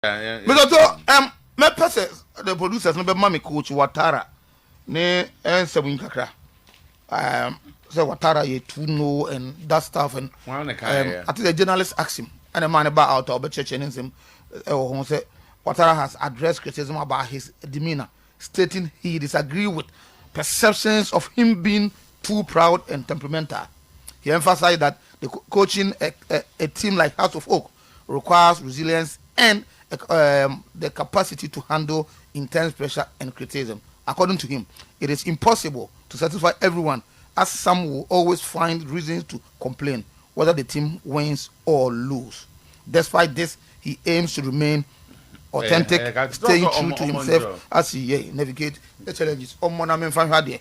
Because my person, the producers, no be mommy coach Ouattara, ne and seven kakra. So Ouattara ye too know and that stuff and I think the journalist asked him and a man about out of church and him say Ouattara has addressed criticism about his demeanor, stating he disagree with perceptions of him being too proud and temperamental. He emphasized that the coaching a team like House of Oak requires resilience and the capacity to handle intense pressure and criticism. According to him, it is impossible to satisfy everyone, as some will always find reasons to complain, whether the team wins or lose. Despite this, he aims to remain authentic, staying true to himself as he navigates the challenges. I'm the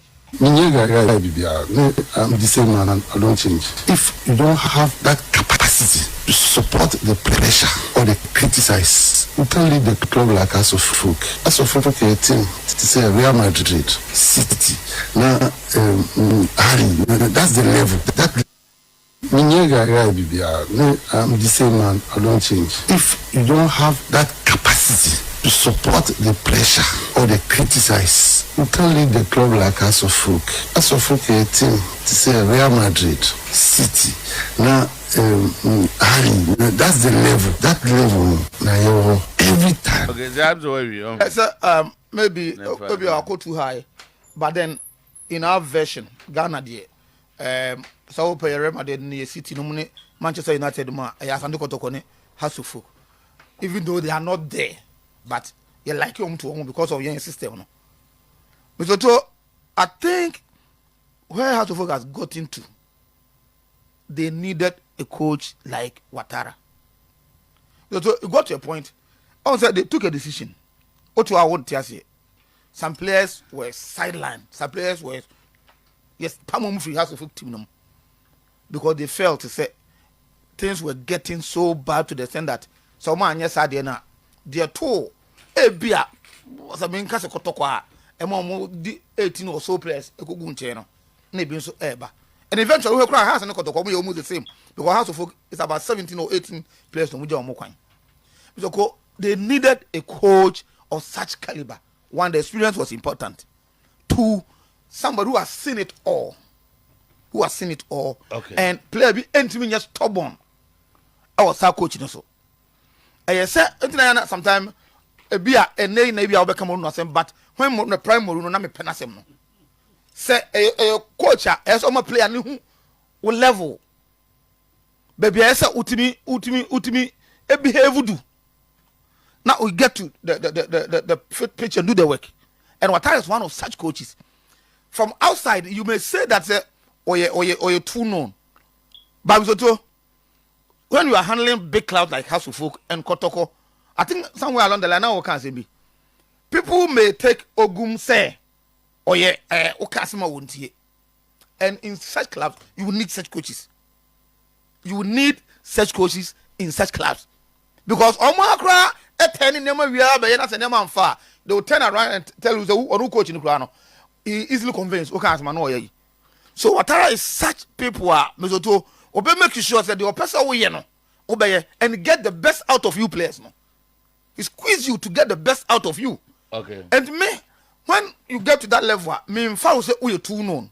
same man and I don't change. If you don't have that capacity to support the pressure or the criticize, you can't lead the club like House of Folk. House of Folk is a team. It's a Real Madrid, City. Now, that's the level. I'm the same man, I don't change. If you don't have that capacity to support the pressure or the criticize, you can't lead the club like House of Folk. House of Folk is a team. It's a Real Madrid, City. Now, that's the level. That level, now every time. Okay, that's the way we are. So, maybe I'll go too high, but then in our version, Ghana, so pay Real Madrid near City, no Manchester United, Asante Kotoko, House of Folk. Even though they are not there, but you like home to home because of your system. No? Mr. I think where House of Folk has gotten to, they needed a coach like Ouattara. So you got to a point. Also, they took a decision. What I want to say, some players were sidelined. Some players were Pamom free House of Folk team because they felt to say things were getting so bad to the extent that someone yes had na they told bia was a main case kotokwa di 18 or so players e kogu nche no na ebi nso eba and eventually we cry house na kotokwa we almost the same because House of Folk is about 17 or 18 players no mo kwan so they needed a coach of such caliber. One, the experience was important. Two, somebody who has seen it all. Okay. And player be entering just stubborn. I was our coaching also. I said sometimes a beer and maybe I'll become on nothing, but when the prime no na me penasem no. Say a coach as on my player who will level. Baby I say utimi e behave do. Now we get to the pitch and do the work. And Ouattara is one of such coaches. From outside, you may say that or you're too known. But when you are handling big clouds like House of Folk and Kotoko, I think somewhere along the line now can say people may take Ogum say or Okasima won't ye. And in such clubs, you will need such coaches. You will need such coaches in such clubs. Because Omakra they will turn around and tell you who coach in the crowd. He easily convinced. Okay, so Ouattara is such people are Mesoto obey make sure that the person we no obey and get the best out of you players. No, he squeeze you to get the best out of you. Okay. And me, when you get to that level, me in fact say you're too known.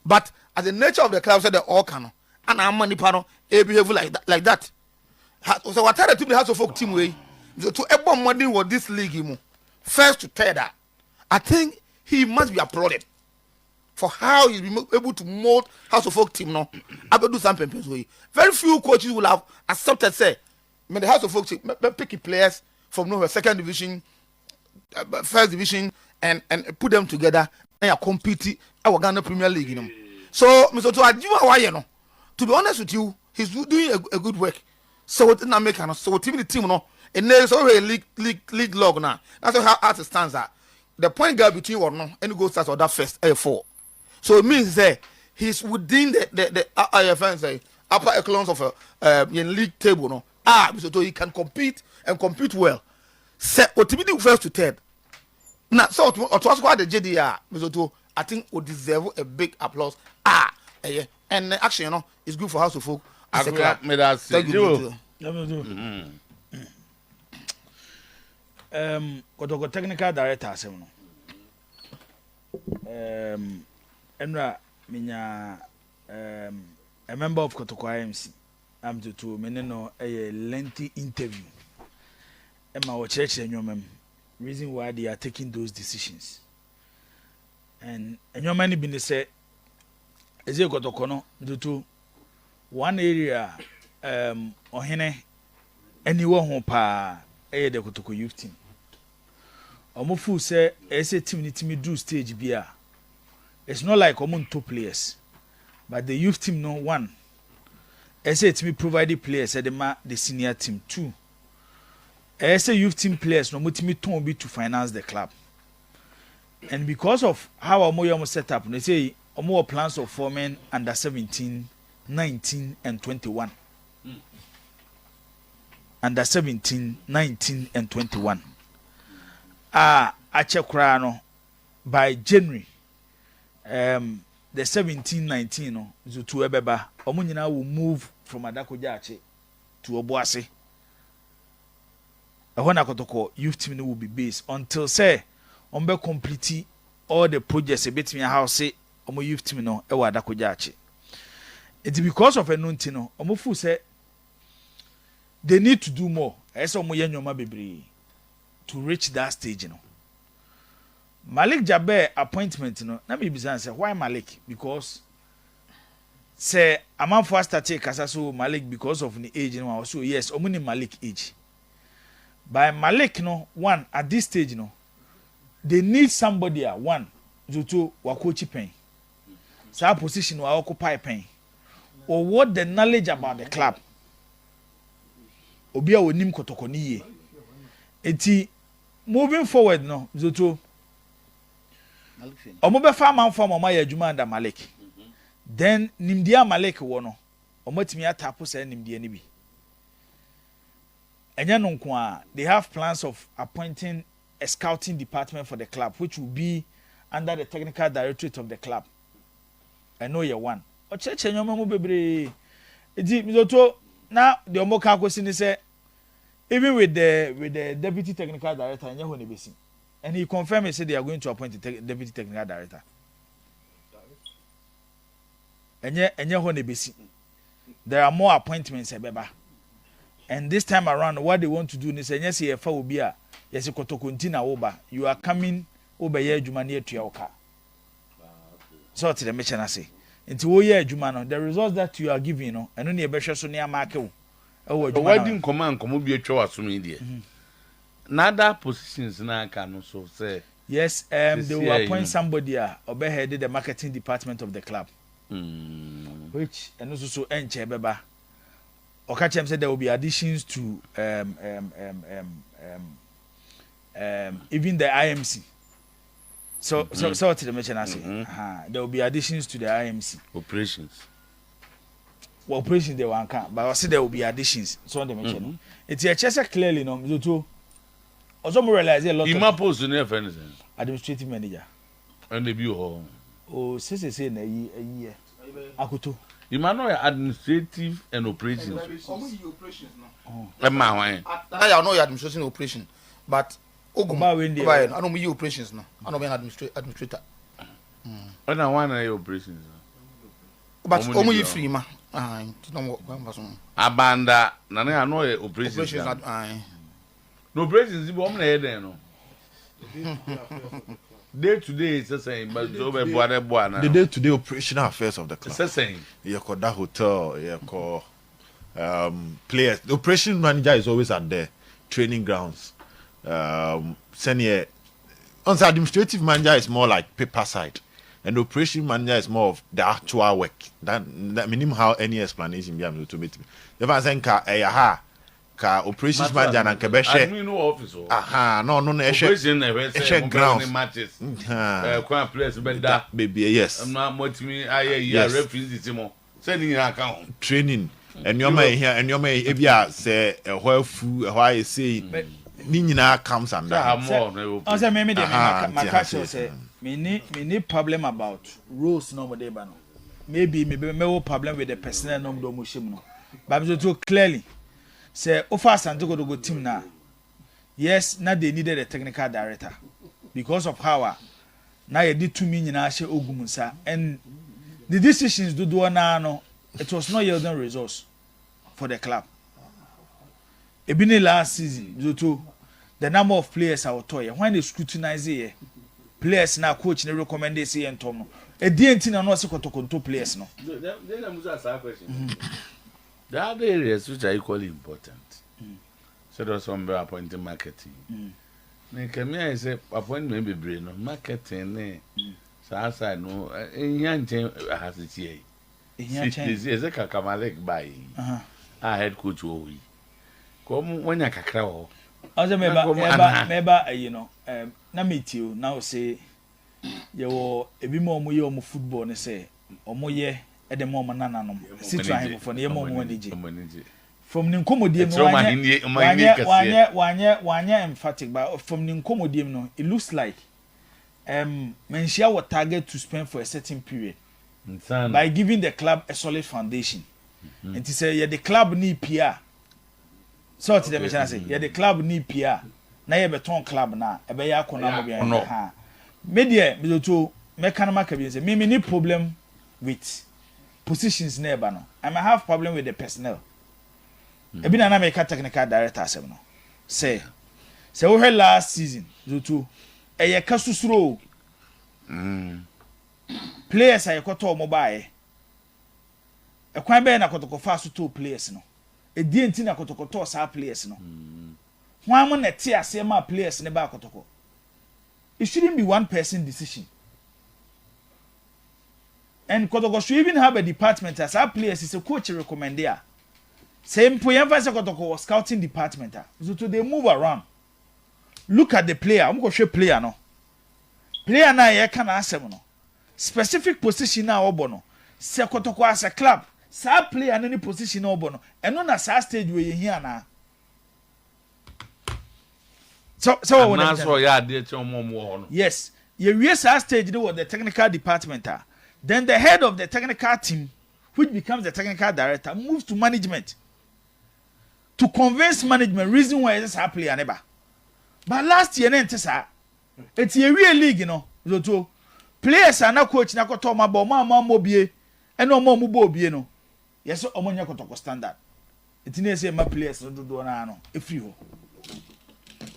But as the nature of the club said they all can and I'm money panel behave like that. So Ouattara team the House of Folk team way. So to everyone money with this league, first to third, I think he must be applauded for how he's been able to mold House of Folk team. No, I will do something. Very few coaches will have accepted say, the House of Folk team pick players from nowhere, second division, first division, and put them together and compete our Ghana Premier League. You know. So, Mr. To be honest with you, he's doing a good work. So what not make so the team no. And there's already league log now. That's how it stands at. The point gap between one no and go starts on that first A4. So it means that he's within the IFN say upper echelons of in league table no. So he can compete and compete well. Set what to first to third. Now so to quite the JDR. So I think would deserve a big applause. And actually you know it's good for House of Folk. Thank you. Kotoko technical director asem no. Enra minya a member of Kotoko IMC. I'm to meneno a lengthy interview. Emma or church and your reason why they are taking those decisions. And your money been said, is it Kotoko no due to one area ohene anywhere home pa the Kotoko youth team. Omofu say ese team ni team do stage bia. It's not like two players, but the youth team no one. Ese team provided players at the senior team two. Ese youth team players no mutimi ton be to finance the club. And because of how Omoyo set up, they say Omo plans of forming under 17, 19 and 21. Under 17, 19 and 21. Achekrano by January the 17-19 no to ebeba omunyina will move from Adakojache to Obuasi. Ehona Kotoko youth team will be based until say ombe complete all the projects a bit me house say omo youth team no e wa Adakojache. It's because of enunti no omofu say they need to do more. Ese omo yenyoma bebre to reach that stage, you know. Malik Jaber appointment, you know. Na me bizan say why Malik? Because say a man first take kasaso Malik because of the age, you know. So yes, omuni Malik age. By Malik, you know, one at this stage, you know, they need somebody one to wakochi pen. So position wa occupy pen. Or what the knowledge about the club. Obia wonim Kotoko ni ye. Eti moving forward no Zoto omobe farm farm oma ya adwuma under Malik. Then nimdia Malik wo no omotimi atapo say nimdia ni bi. Enya no nko a they have plans of appointing a scouting department for the club which will be under the technical directorate of the club. I know you one. Ocheche nyoma mo bebre. Edi Zoto na the omoka kwesi ni say even with the deputy technical director, and he confirmed he said they are going to appoint the deputy technical director. There are more appointments, and this time around, what they want to do is yes, will be a yes, you are coming over here, Jumani to your car. So to the mission I say, into wo year Jumano, the results that you are giving, and only a better so near market. Oh, why didn't command come be a chow as media? Nada positions na can so say. Yes, they will appoint somebody or headed the marketing department of the club. Which and also so enche beba. Okachem said there will be additions to even the IMC. So to the mention I say. There will be additions to the IMC. Operations. Well, operations they won't come, but I see there will be additions. So on the mention, it's a chess clearly no. So also realize a lot. You might post in anything. Administrative manager. And the view. Oh, say a year. Akuto. You might know administrative and operations. Operations no. I know your administration operation, but I don't mean operations no. I don't mean administrator. I don't want any operations. But only free ma. Abanda, nane I know operations. No operations, you won't hear no. Day to day is the same, but the day-to-day operational affairs of the club. It's the same. You call that hotel, you call players. The operation manager is always at the training grounds. Senior, on the administrative manager is more like paper side. And the operation manager is more of the actual work. That minimum how any explanation be able to meet me. If I say ka operations manager na kebeshe. I no office. No operation grounds. Matches. Kwa players better. Baby, yes. I'm not motivating referees this mo. Sending an account. Training. And your man here and your man if you say where food why say ni nyina comes and that. I say maybe my catcher say me need problem about rules no more no. Maybe me problem with the personnel no do mushim no. But so clearly say offer Asante go team na yes, now they needed a technical director because of how now you did 2 million Ogumunsa and the decisions do no, it was not yielding results for the club. Ebini last season, Zoto, the number of players I was told when they scrutinize it, players now coach they recommend they say and Tom. A DNT no se kotokonto players no. Then I must ask a question. The other areas which are equally important. So there's some appointing marketing. I say appointment be brain marketing. So outside no, Yanchen has it here. Is a Kamalek by our head coach. Come when you kakra. Also, maybe you know, na meet you now say you a bit more mu football ne say or more ye at the moment nananom. Sit trying for the moment from the Ncomodium one year emphatic, but from the Ncomodium no, it looks like Menshia was target to spend for a certain period by giving the club a solid foundation. And to say, yeah, the club need PR. So to the mission, I say, yeah, the club need PR. Now you beton club now, a bear conama. Media, to mechanical say, me need problem with positions nearby. No, I might have problem with the personnel. I been an American technical director, say we had last season, to a casusro. Players are a mobile. A quite better na fast 2 players no. A DNT na kotokoto sa players no. One man at tia say my players ne ba kotoko. It shouldn't be one person decision. And kotoko should even have a department as our players is a coach recommend there. Same Poyamba Kotoko scouting department. So they move around. Look at the player. I'm going to show player no. Player na ye can answer no. Specific position na obono. Se Kotoko as a club. Sa player in any position obono. And no na sa stage where you here na. So yes. You sa stage do what the technical department are. Then the head of the technical team, which becomes the technical director, moves to management. To convince management reason why this happy and ever. But last year, it's a real league, you know. So players are not coach na koto mabo mama mobie and no more mubo you know. Yes, so omonya koto standard. It is say my players do na no e free ho.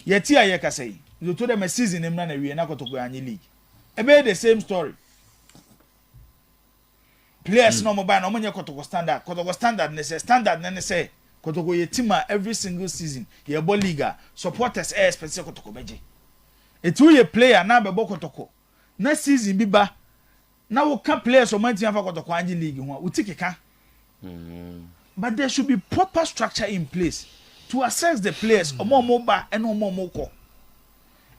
Yet here you can say you told them a season him na we na koto go any league. E be the same story. Players no mobile no omonya koto standard ne say standard ne say Kotoko ye team every single season. Ye bo liga supporters specific Kotoko beje. Etu ye player na be bo Kotoko. Na season biba na wo ka players o man team fa Kotoko anji league ho. Utikeka. But there should be proper structure in place to assess the players omo ba and omo ko.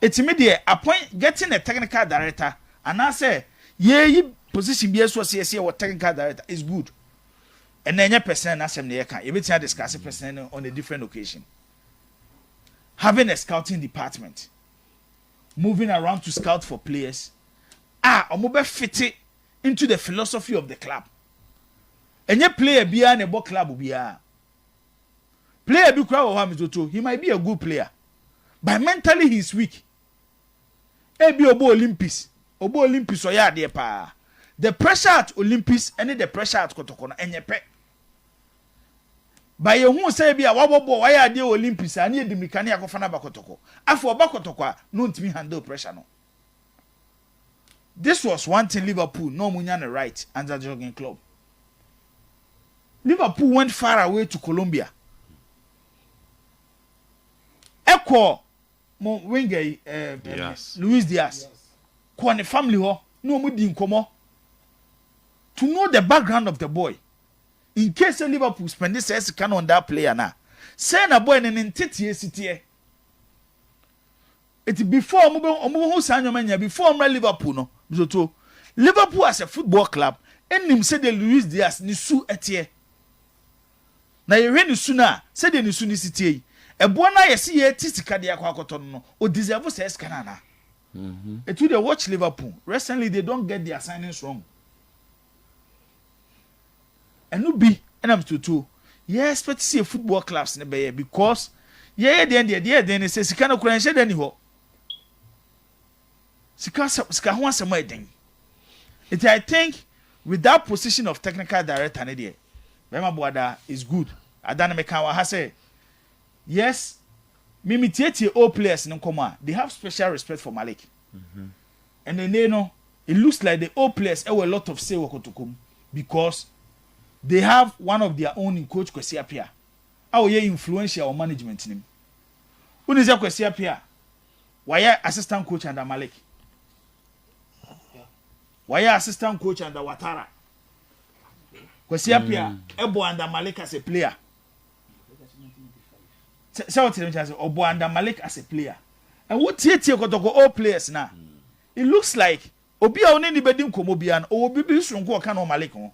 Etimi de appoint getting a technical director and I say ye position be so say what technical director is good. And then your person as you can discuss a person on a different occasion. Having a scouting department, moving around to scout for players, or fit into the philosophy of the club. And your player be an a club be a player be crowd he might be a good player, but mentally he's weak. Be Obo Olympics or ya dear pa. The pressure at Olympics and the pressure at Kotoko and your pet. By your who say be a wabo why are the Olympics and near the mechanic of an abacotoko. After Bakotoko, no to me handle pressure no. This was one thing Liverpool, no Munyana right, and the jogging club. Liverpool went far away to Colombia. Echo Wenge Luis Diaz. Kwane family ho, no mudi nkomo. To know the background of the boy. In case Liverpool spend this as can on that player now. Send a boy in an entity city. It before before Liverpool no. So Liverpool as a football club, and him said the Luis Diaz nisu etie. Na ye ni suna said the nisu ni city. E boy na ye see ye tisika de akwa akoto no. O deserve say scanana. It will they watch Liverpool. Recently they don't get their signings wrong. And no be and I'm to yeah, expect to see a football clubs in the Bay because Ye den say sika no kura nhye den ni ho. Sika ho asem eden. It I think with that position of technical director ne there, Bema Boada is good. Adana meka wa ha say yes, Mimi Tietie all players in Nkoma, they have special respect for Malik. And then they know it looks like the old players have a lot of say Wakotokum because they have one of their own in Coach Kwesi Appiah. How ye influential or management in him. Who is Kwesi Appiah? Why assistant coach under Malik? Why assistant coach under Ouattara? Kwesi Appiah ebo under Malik as a player. Say what you say, Obo under Malik as a player. And what Tietie Kotoko all players now? It looks like Obi a only bedim komo bian o obi bi sunko aka no Malik ho.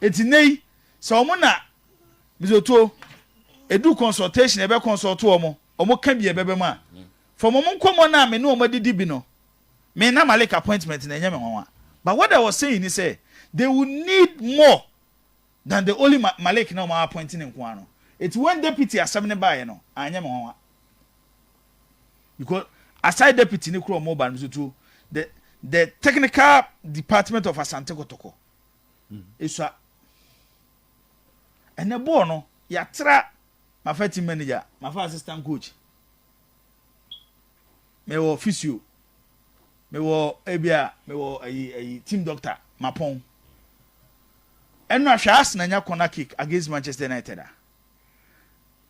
Eti nei so omo na mizoto edu consultation ebe consult omo ka bi ebe ma. From omo nkomo na me no omo didi bi no. Me na Malik appointment na nyame ho. But what I was saying is say they will need more than the only Malik na omo appointing in kwano. It's when deputy assembly by no anyame ho. Because aside deputy ni kro mobile mizoto the technical department of Asante Kotoko. Iswa. And the boy no yatra my first team manager, my first assistant coach. Me wo physio. Me wo ebia, me wo a team doctor, Mapon. And no shas na nya corner kick against Manchester United.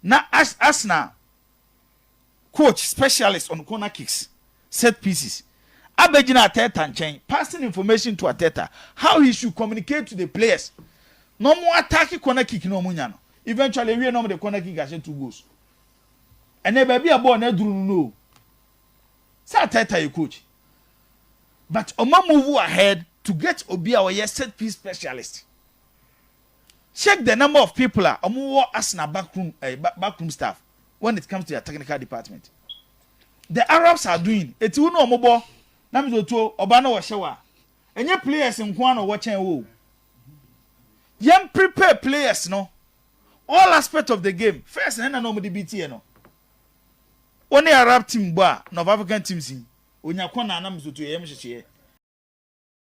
Na Asna coach specialist on corner kicks, set pieces. Abegina Ateta nchen passing information to Ateta how he should communicate to the players. No more attacking corner kick no munya no. Eventually we know the corner kick has 2 goals. And then baby a ball na duru no. Say Ateta you coach. But Oma move ahead to get Obi our set piece specialist. Check the number of people Omo Arsenal backroom staff when it comes to their technical department. The Arabs are doing it will no mobo. Namizoto obana wa shewa. Enye players nkwa no watching wo. Yem prepare players no. All aspects of the game. First na no mo de BT no. Only Arab team ba, North African teams in. Onya kwa na namizoto yem hyehyeye.